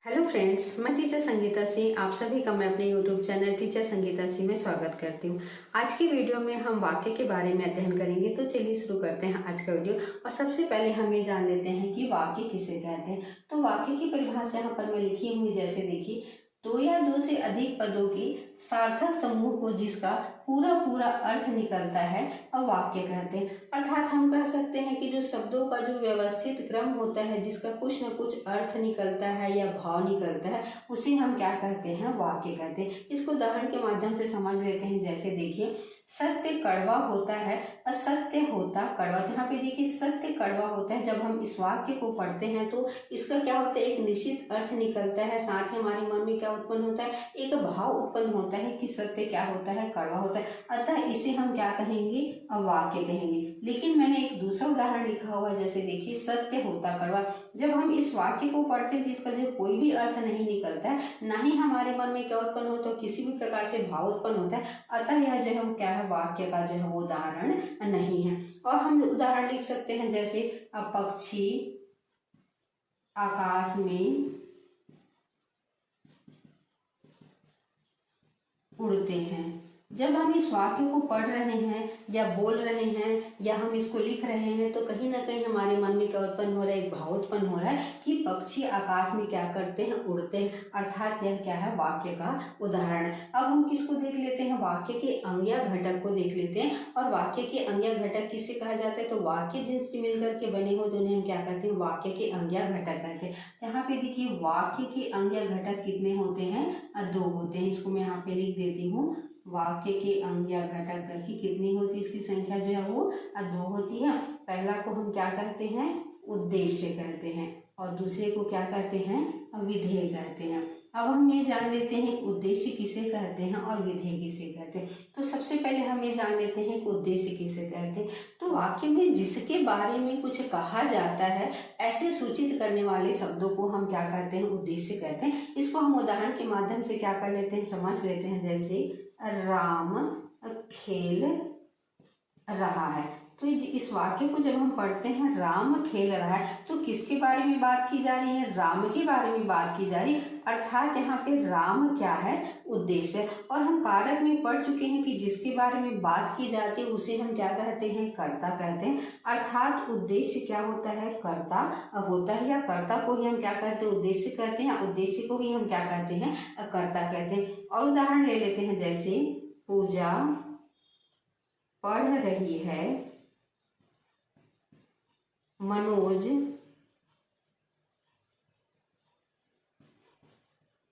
Hello friends, मैं teacher Sangeeta Singh आप सभी का मैं अपने YouTube channel teacher Sangeeta Singh में स्वागत करती हूँ। आज की वीडियो में हम वाक्य के बारे में अध्ययन करेंगे। तो चलिए शुरू करते हैं आज का वीडियो। और सबसे पहले हम ये जान लेते हैं कि वाक्य किसे कहते हैं। तो वाक्य की परिभाषा यहाँ पर मैं लिखी हुई, जैसे देखिए, दो या दो से अधिक पदों के सार्थक समूह को जिसका पूरा पूरा अर्थ निकलता है और वाक्य कहते हैं। अर्थात हम कह सकते हैं कि जो शब्दों का जो व्यवस्थित क्रम होता है, जिसका कुछ न कुछ अर्थ निकलता है या भाव निकलता है, उसे हम क्या कहते हैं, वाक्य कहते हैं। इसको उदाहरण के माध्यम से समझ लेते हैं। जैसे देखिए, सत्य कड़वा होता है, असत्य होता कड़वा। तो यहाँ पे देखिए, सत्य कड़वा होता है। जब हम इस वाक्य को पढ़ते हैं तो इसका क्या होता है, एक निश्चित अर्थ निकलता है। साथ ही हमारे मन में क्या उत्पन्न होता है, एक भाव उत्पन्न होता है कि सत्य क्या होता है, कड़वा होता है। अतः इसे हम क्या कहेंगे, वाक्य कहेंगे। लेकिन मैंने एक दूसरा उदाहरण लिखा हुआ है। जैसे देखिए, सत्य होता कड़वा। जब हम इस वाक्य को पढ़ते हैं तो इसका जो कोई भी अर्थ नहीं निकलता है, ना ही हमारे मन में क्या उत्पन्न होता है, किसी भी प्रकार से भाव उत्पन्न होता है। अतः यह जो है क्या है, वाक्य का जो है वो उदाहरण नहीं है। और हम उदाहरण लिख सकते हैं, जैसे पक्षी आकाश में उड़ते हैं। जब हम इस वाक्य को पढ़ रहे हैं या बोल रहे हैं या हम इसको लिख रहे हैं तो कहीं ना कहीं हमारे मन में क्या उत्पन्न हो रहा है, एक भाव उत्पन्न हो रहा है कि पक्षी आकाश में क्या करते हैं, उड़ते हैं। अर्थात यह क्या है, वाक्य का उदाहरण है। अब हम किसको देख लेते हैं, वाक्य के अंग या घटक को देख लेते हैं। और वाक्य के अंग या घटक किसे कहा जाता है, तो वाक्य जिनसे मिलकर के बने हो तो उन्हें हम क्या कहते हैं, वाक्य के अंग या घटक कहते हैं। यहाँ पे देखिए, वाक्य के अंग या घटक कितने होते हैं, दो होते हैं। इसको मैं यहाँ पे लिख देती हूँ। वाक्य के अंग या घटक करके कितनी होती है, इसकी संख्या जो है वो दो होती है। पहला को हम क्या कहते हैं, उद्देश्य कहते हैं, और दूसरे को क्या कहते हैं, विधेय कहते हैं। अब हम ये जान लेते हैं कि उद्देश्य किसे कहते हैं और विधेय किसे कहते हैं। तो सबसे पहले हम ये जान लेते हैं कि उद्देश्य किसे कहते हैं। तो वाक्य में जिसके बारे में कुछ कहा जाता है, ऐसे सूचित करने वाले शब्दों को हम क्या कहते हैं, उद्देश्य कहते हैं। इसको हम उदाहरण के माध्यम से क्या कर लेते हैं, समझ लेते हैं। जैसे राम खेल रहा है। तो इस वाक्य को जब हम पढ़ते हैं, राम खेल रहा है, तो किसके बारे में बात की जा रही है, राम के बारे में बात की जा रही है। अर्थात यहाँ पे राम क्या है, उद्देश्य। और हम कारक में पढ़ चुके हैं कि जिसके बारे में बात की जाती है उसे हम क्या कहते हैं, कर्ता कहते हैं। अर्थात उद्देश्य क्या होता है, कर्ता होता है, या कर्ता को ही हम क्या कहते हैं, उद्देश्य कहते हैं। उद्देश्य को ही हम क्या कहते हैं, कर्ता कहते हैं। और उदाहरण ले लेते हैं। जैसे पूजा पढ़ रही है, मनोज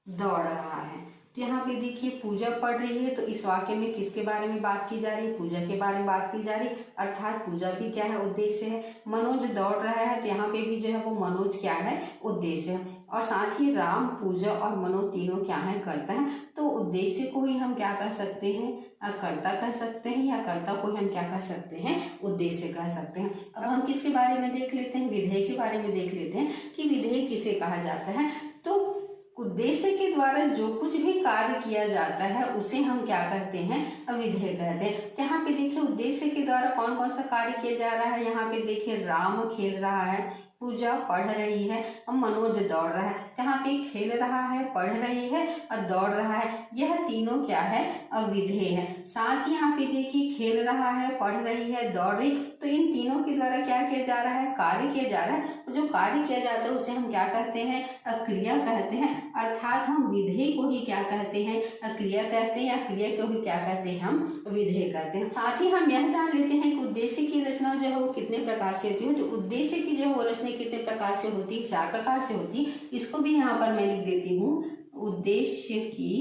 दौड़ रहा है। तो यहाँ पे देखिए, पूजा पढ़ रही है, तो इस वाक्य में किसके बारे में बात की जा रही है, पूजा के बारे में बात की जा रही है। अर्थात पूजा भी क्या है, उद्देश्य है। मनोज दौड़ रहा है, तो यहाँ पे भी जो है वो मनोज क्या है, उद्देश्य है। और साथ ही राम, पूजा और मनोज तीनों क्या है, कर्ता है। तो उद्देश्य को ही हम क्या कह सकते हैं, कर्ता कह सकते हैं, या कर्ता को ही हम क्या कह सकते हैं, उद्देश्य कह सकते हैं। अब हम किसके बारे में देख लेते हैं, विधेय के बारे में देख लेते हैं कि विधेय किसे कहा जाता है। तो उद्देश्य के द्वारा जो कुछ भी कार्य किया जाता है उसे हम क्या कहते हैं, विधेय कहते हैं। यहाँ पे देखिए, उद्देश्य के द्वारा कौन कौन सा कार्य किया जा रहा है। यहाँ पे देखिए, राम खेल रहा है, पूजा पढ़ रही है और मनोज दौड़ रहा है। यहाँ पे खेल रहा है, पढ़ रही है और दौड़ रहा है, यह तीनों क्या है, विधेय है। साथ ही यहाँ पे देखिए, खेल रहा है, पढ़ रही है, दौड़ रही, तो इन तीनों के द्वारा क्या किया जा रहा है, कार्य किया जा रहा है। जो कार्य किया जाता है उसे हम क्या कहते हैं, क्रिया कहते हैं। अर्थात हम विधेय को ही क्या कहते हैं, क्रिया कहते हैं, या क्रिया को ही क्या कहते हैं, हम विधेय कहते हैं। साथ ही हम यह जान लेते हैं कि उद्देश्य की रचना जो है वो कितने प्रकार से होती है। तो उद्देश्य की जो है वो रचना कितने प्रकार से होती है, चार प्रकार से होती है। इसको भी यहाँ पर मैं लिख देती हूँ, उद्देश्य की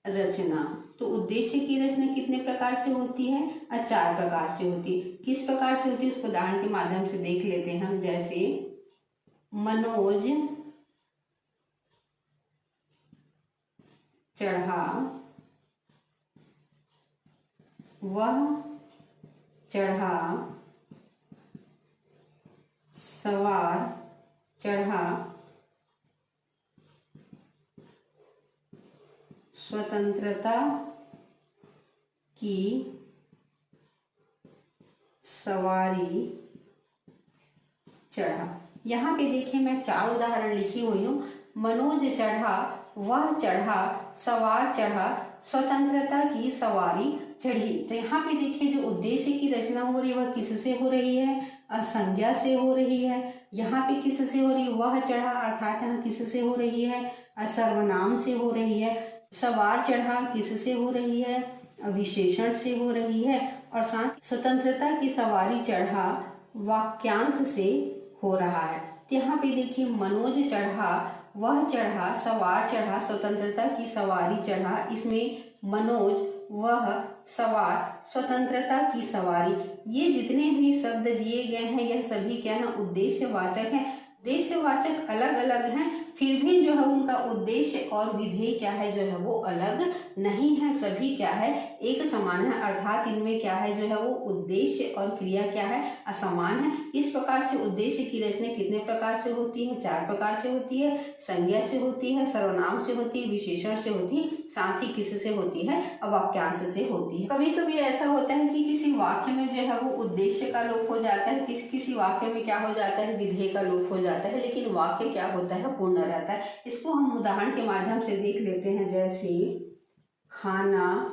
रचना। तो उद्देश्य की रचना कितने प्रकार से होती है, चार प्रकार से होती है। किस प्रकार से होती है, उसको उदाहरण के माध्यम से देख लेते हैं हम। जैसे मनोज चढ़ा, वह चढ़ा, सवार चढ़ा, स्वतंत्रता की सवारी चढ़ा। यहाँ पे देखिए, मैं चार उदाहरण लिखी हुई हूँ। मनोज चढ़ा वह चढ़ा, सवार चढ़ा, स्वतंत्रता की सवारी चढ़ी। तो यहाँ पे देखिए जो उद्देश्य की रचना हो रही है वह किससे हो रही है? असंज्ञा से हो रही है। यहाँ पे किससे हो रही है? वह चढ़ा अर्थात यहाँ किससे हो रही है? सर्वनाम से हो रही है। सवार चढ़ा किससे हो रही है? विशेषण से हो रही है। और साथ स्वतंत्रता की सवारी चढ़ा वाक्यांश से हो रहा है। तो यहाँ पे देखिए मनोज चढ़ा वह चढ़ा, सवार चढ़ा, स्वतंत्रता की सवारी चढ़ा। इसमें मनोज, वह, सवार, स्वतंत्रता की सवारी, ये जितने भी शब्द दिए गए हैं यह सभी क्या है? उद्देश्यवाचक हैं। उद्देश्यवाचक अलग अलग हैं, फिर भी जो है उनका उद्देश्य और विधेय क्या है जो है वो अलग नहीं है, सभी क्या है? एक समान है। अर्थात इनमें क्या है जो है वो उद्देश्य और क्रिया क्या है? असमान है। इस प्रकार से उद्देश्य की रचना कितने प्रकार से होती है? 4 प्रकार से होती है। संज्ञा से होती है, सर्वनाम से होती है, विशेषण से होती है, साथ ही किससे होती है? वाक्यांश से होती है। कभी कभी ऐसा होता है कि किसी वाक्य में जो है वो उद्देश्य का लोप हो जाता है, किसी वाक्य में क्या हो जाता है? विधेय का लोप हो जाता है, लेकिन वाक्य क्या होता है? पूर्ण रहता है। इसको हम उदाहरण के माध्यम से देख लेते हैं। जैसे खाना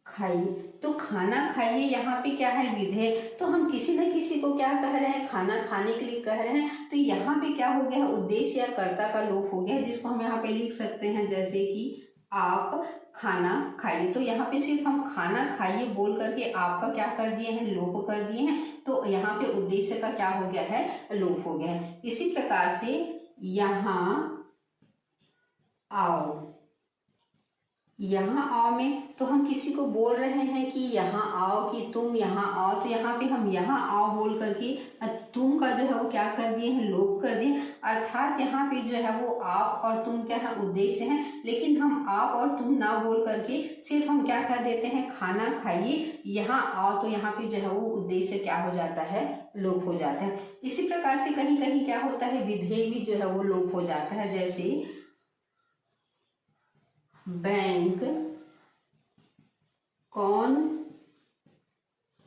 खाइए, तो खाना खाइए यहाँ पे क्या है? विधेय। तो हम किसी न किसी को क्या कह रहे हैं? खाना खाने के लिए कह रहे हैं। तो यहाँ पे क्या हो गया? उद्देश्य या कर्ता का लोप हो गया, जिसको हम यहाँ पे लिख सकते हैं जैसे कि आप खाना खाइए। तो यहाँ पे सिर्फ हम खाना खाइए बोल करके आपका क्या कर दिए हैं? लोप कर दिए हैं। तो यहाँ पे उद्देश्य का क्या हो गया है? लोप हो गया है। इसी प्रकार से यहाँ आओ, यहाँ आओ में तो हम किसी को बोल रहे हैं कि यहाँ आओ, कि तुम यहाँ आओ। तो यहाँ पे हम यहाँ आओ बोल करके तुम का जो है वो क्या कर दिए हैं? लोप कर दिए। अर्थात यहाँ पे जो है वो आप और तुम क्या है? उद्देश्य हैं, लेकिन हम आप और तुम ना बोल करके सिर्फ हम क्या कह देते हैं? खाना खाइए, यहाँ आओ। तो यहाँ पे जो है वो उद्देश्य क्या हो जाता है? लोप हो जाता है। इसी प्रकार से कहीं कहीं क्या होता है? विधेय भी जो है वो लोप हो जाता है। जैसे बैंक कौन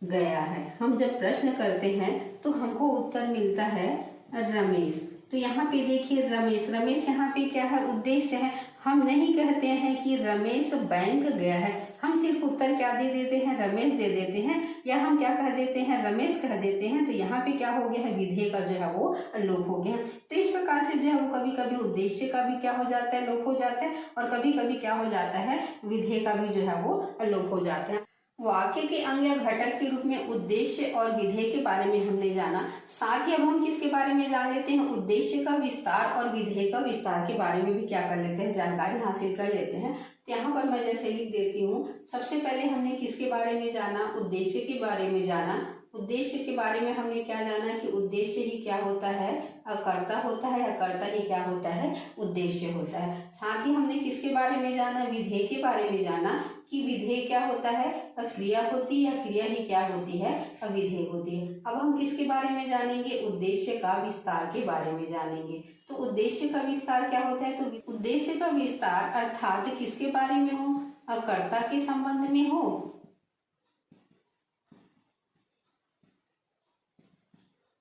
गया है, हम जब प्रश्न करते हैं तो हमको उत्तर मिलता है रमेश। तो यहाँ पे देखिए रमेश, रमेश यहाँ पे क्या है? उद्देश्य है। हम नहीं कहते हैं कि रमेश बैंक गया है, हम सिर्फ उत्तर क्या दे देते हैं? रमेश दे देते हैं, या हम क्या कह देते हैं? रमेश कह देते हैं। तो यहाँ पे क्या हो गया है? विधेय का जो है वो लोप हो गया। तो इस प्रकार से जो है वो कभी कभी उद्देश्य का भी क्या हो जाता है? लोप हो जाता है, और कभी कभी क्या हो जाता है? विधेय का भी जो है वो लोप हो जाता है। वाक्य के अंग या घटक के रूप में उद्देश्य और विधेय के बारे में हमने जाना। साथ ही अब हम किसके बारे में जान लेते हैं? उद्देश्य का विस्तार और विधेय का विस्तार के बारे में भी क्या कर लेते हैं? जानकारी हासिल कर लेते हैं। तो यहाँ पर मैं जैसे लिख देती हूँ, सबसे पहले हमने किसके बारे में जाना? उद्देश्य के बारे में जाना। उद्देश्य के बारे में हमने क्या जाना कि उद्देश्य ही क्या होता है? कर्ता होता है, या कर्ता ही क्या होता है? उद्देश्य होता है। साथ ही हमने किसके बारे में जाना? विधेय के बारे में जाना कि विधेय क्या होता है? क्रिया होती है, या क्रिया ही क्या होती है? विधेय होती है। अब हम किसके बारे में जानेंगे? उद्देश्य का विस्तार के बारे में जानेंगे। तो उद्देश्य का विस्तार क्या होता है? तो उद्देश्य का विस्तार अर्थात किसके बारे में हो? कर्ता के संबंध में हो,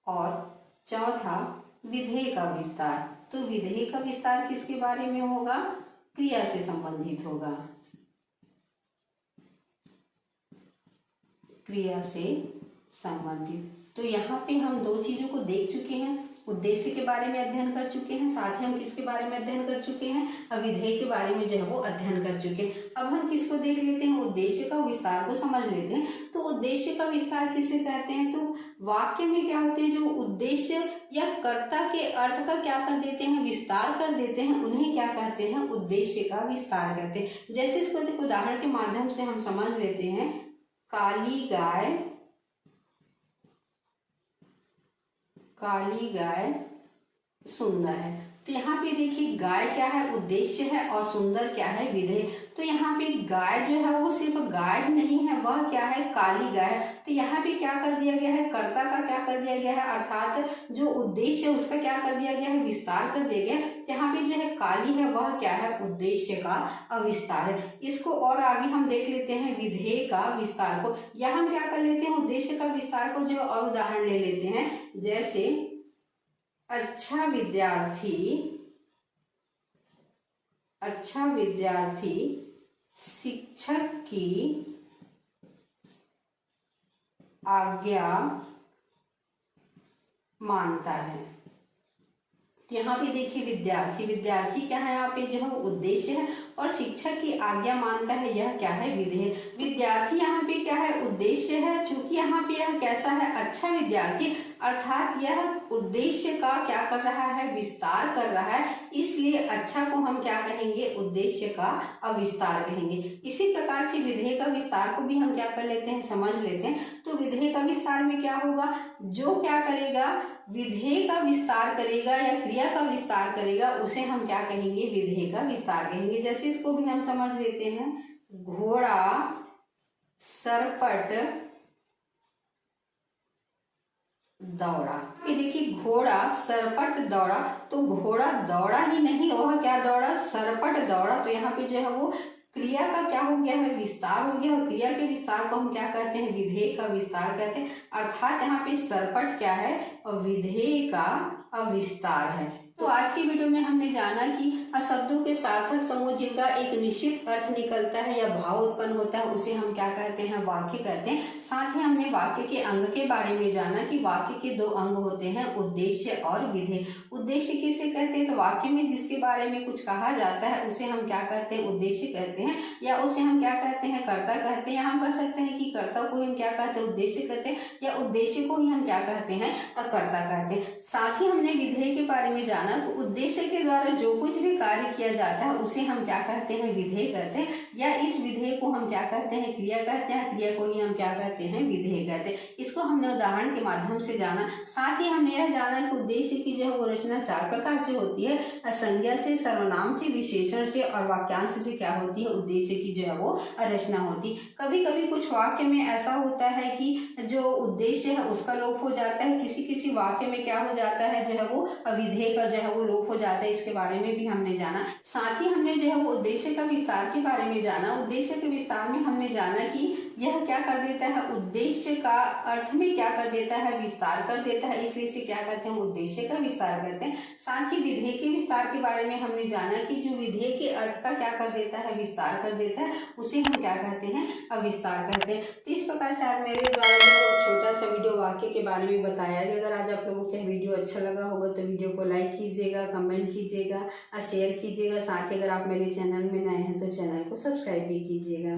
और चौथा विधेय का विस्तार। तो विधेय का विस्तार किसके बारे में होगा? क्रिया से संबंधित होगा, क्रिया से संबंधित। तो यहाँ पे हम 2 चीजों को देख चुके हैं। उद्देश्य के बारे में अध्ययन कर चुके हैं, साथ ही हम किसके बारे में अध्ययन कर चुके हैं? विधेय के बारे में जो है वो अध्ययन कर चुके हैं। अब हम किसको देख लेते हैं? उद्देश्य का विस्तार को समझ लेते हैं। तो उद्देश्य का विस्तार किसे कहते हैं? तो वाक्य में क्या होते हैं? जो उद्देश्य या कर्ता के अर्थ का क्या कर देते हैं? विस्तार कर देते हैं, उन्हें क्या कहते हैं? उद्देश्य का विस्तार कहते हैं। जैसे इसको एक उदाहरण के माध्यम से हम समझ लेते हैं। काली गाय सुंदर है। तो यहाँ पे देखिए गाय क्या है? उद्देश्य है, और सुंदर क्या है? विधेय। तो यहाँ पे गाय जो है वो सिर्फ गाय नहीं है, वह क्या है? काली गाय। तो यहाँ पे क्या कर दिया गया है? कर्ता का क्या कर दिया गया है? अर्थात जो उद्देश्य है उसका क्या कर दिया गया है? विस्तार कर दिया गया। यहाँ पे जो है काली है वह क्या है? उद्देश्य का विस्तार है। इसको और आगे हम देख लेते हैं विधेय का विस्तार को, या हम क्या कर लेते हैं? उद्देश्य का विस्तार को जो और उदाहरण ले लेते हैं। जैसे अच्छा विद्यार्थी शिक्षक की आज्ञा मानता है। तो यहाँ पे देखिए विद्यार्थी क्या है, यहाँ पे जो है वो उद्देश्य है, और शिक्षक की आज्ञा मानता है, यह क्या है, विधेय। विद्यार्थी यहाँ पे क्या है, उद्देश्य है। चूंकि यहाँ पे यह कैसा है, अच्छा विद्यार्थी, अर्थात यह उद्देश्य का क्या कर रहा है, विस्तार कर रहा है, इसलिए अच्छा को हम क्या कहेंगे, उद्देश्य का अविस्तार कहेंगे। इसी प्रकार से विधेय का विस्तार को भी हम क्या कर लेते हैं, समझ लेते हैं। तो विधेय का विस्तार में क्या होगा, जो क्या करेगा, विधेय का विस्तार करेगा या क्रिया का विस्तार करेगा, उसे हम क्या कहेंगे, विधेय का विस्तार कहेंगे। जैसे इसको भी हम समझ लेते हैं, घोड़ा सरपट दौड़ा। ये देखिए, घोड़ा सरपट दौड़ा, तो घोड़ा दौड़ा ही नहीं, वह क्या दौड़ा, सरपट दौड़ा। तो यहाँ पे जो है वो क्रिया का क्या हो गया है, विस्तार हो गया, और क्रिया के विस्तार को हम क्या कहते हैं, विधेय का विस्तार कहते हैं। अर्थात यहाँ पे सरपट क्या है, और विधेय का अविस्तार है। तो आज की वीडियो में हमने जाना कि शब्दों के सार्थक समूह जिनका एक निश्चित अर्थ निकलता है या भाव उत्पन्न होता है, उसे हम क्या कहते हैं, वाक्य कहते हैं। साथ ही हमने वाक्य के अंग के बारे में जाना कि वाक्य के दो अंग होते हैं, उद्देश्य और विधेय। उद्देश्य किसे कहते हैं, तो वाक्य में जिसके बारे में कुछ कहा जाता है उसे हम क्या कहते हैं, उद्देश्य कहते हैं, या उसे हम क्या कहते हैं, कर्ता कहते हैं। या हम कह सकते हैं कि कर्ता को हम क्या कहते हैं, उद्देश्य कहते हैं, या उद्देश्य को ही हम क्या कहते हैं, कर्ता कहते हैं। साथ ही हमने विधेय के बारे में जाना, तो उद्देश्य के द्वारा जो कुछ भी कार्य किया जाता है उसे हम क्या कहते हैं, विधेय कहते हैं, या इस विधेय को हम क्या कहते हैं, क्रिया कहते हैं, क्रिया को ही हम क्या कहते हैं, विधेय कहते हैं। इसको हमने उदाहरण के माध्यम से जाना। साथ ही हमने यह जाना कि उद्देश्य की जो है वो रचना 4 प्रकार से होती है, संज्ञा से, सर्वनाम से, विशेषण से और वाक्यांश से क्या होती है, उद्देश्य की जो है वो रचना होती। कभी कभी कुछ वाक्य में ऐसा होता है कि जो उद्देश्य है उसका लोप हो जाता है, किसी वाक्य में क्या हो जाता है, जो है वो विधेय का जो है वो लोप हो जाता है। इसके बारे में भी हमने जाना। साथ ही हमने जो है वो उद्देश्य का विस्तार के बारे में जाना। उद्देश्य के विस्तार में हमने जाना कि यह क्या कर देता है, उद्देश्य का अर्थ में क्या कर देता है, विस्तार कर देता है, इसलिए इसे क्या कहते हैं, उद्देश्य का विस्तार करते हैं। साथ ही विधेय के विस्तार के बारे में हमने जाना कि जो विधेय के अर्थ का क्या कर देता है, विस्तार कर देता है, उसे हम क्या कहते हैं, अविस्तार करते हैं। तो इस प्रकार से आज मेरे द्वारा जो छोटा सा वीडियो वाक्य के बारे में बताया गया। अगर आज आप लोगों को यह वीडियो अच्छा लगा होगा तो वीडियो को लाइक कीजिएगा, कमेंट कीजिएगा और शेयर कीजिएगा। साथ ही अगर आप मेरे चैनल में नए हैं तो चैनल को सब्सक्राइब भी कीजिएगा।